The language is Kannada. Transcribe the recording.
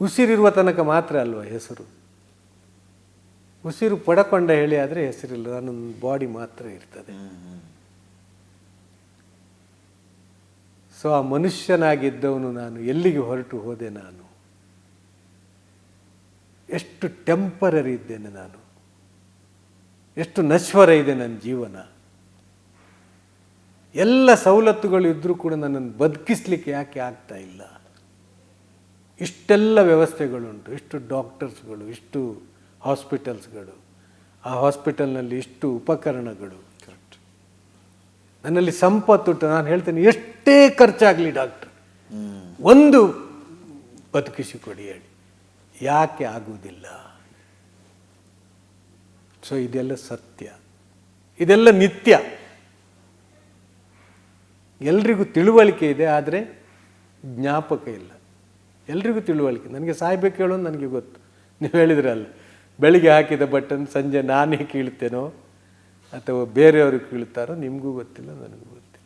ಉಸಿರಿರುವ ತನಕ ಮಾತ್ರ ಅಲ್ವ ಹೆಸರು. ಉಸಿರು ಪಡಕೊಂಡ ಹೇಳಿ ಆದರೆ ಹೆಸರಿಲ್ಲ, ನನ್ನ ಬಾಡಿ ಮಾತ್ರ ಇರ್ತದೆ. ಸೊ ಆ ಮನುಷ್ಯನಾಗಿದ್ದವನು ನಾನು ಎಲ್ಲಿಗೆ ಹೊರಟು ಹೋದೆ? ನಾನು ಎಷ್ಟು ಟೆಂಪರರಿ ಇದ್ದೇನೆ, ನಾನು ಎಷ್ಟು ನಶ್ವರ ಇದೆ ನನ್ನ ಜೀವನ. ಎಲ್ಲ ಸವಲತ್ತುಗಳು ಇದ್ದರೂ ಕೂಡ ನನ್ನನ್ನು ಬದುಕಿಸ್ಲಿಕ್ಕೆ ಯಾಕೆ ಆಗ್ತಾ ಇಲ್ಲ? ಇಷ್ಟೆಲ್ಲ ವ್ಯವಸ್ಥೆಗಳುಂಟು, ಇಷ್ಟು ಡಾಕ್ಟರ್ಸ್ಗಳು, ಇಷ್ಟು ಹಾಸ್ಪಿಟಲ್ಸ್ಗಳು, ಆ ಹಾಸ್ಪಿಟಲ್ನಲ್ಲಿ ಇಷ್ಟು ಉಪಕರಣಗಳು, ನನ್ನಲ್ಲಿ ಸಂಪತ್ತುಂಟು. ನಾನು ಹೇಳ್ತೇನೆ, ಎಷ್ಟೇ ಖರ್ಚಾಗಲಿ ಡಾಕ್ಟರ್, ಒಂದು ಬದುಕಿಸಿಕೊಡಿ ಹೇಳಿ, ಯಾಕೆ ಆಗುವುದಿಲ್ಲ? ಸೊ ಇದೆಲ್ಲ ಸತ್ಯ, ಇದೆಲ್ಲ ನಿತ್ಯ. ಎಲ್ರಿಗೂ ತಿಳುವಳಿಕೆ ಇದೆ, ಆದರೆ ಜ್ಞಾಪಕ ಇಲ್ಲ. ಎಲ್ರಿಗೂ ತಿಳುವಳಿಕೆ, ನನಗೆ ಸಾಯ್ಬೇಕು ಹೇಳೋದು ನನಗೆ ಗೊತ್ತು. ನೀವು ಹೇಳಿದ್ರಲ್ಲ, ಬೆಳಿಗ್ಗೆ ಹಾಕಿದ ಬಟ್ಟನ್ನು ಸಂಜೆ ನಾನೇ ಕೀಳ್ತೇನೋ ಅಥವಾ ಬೇರೆಯವರು ಕೀಳ್ತಾರೋ ನಿಮಗೂ ಗೊತ್ತಿಲ್ಲ, ನನಗೂ ಗೊತ್ತಿಲ್ಲ.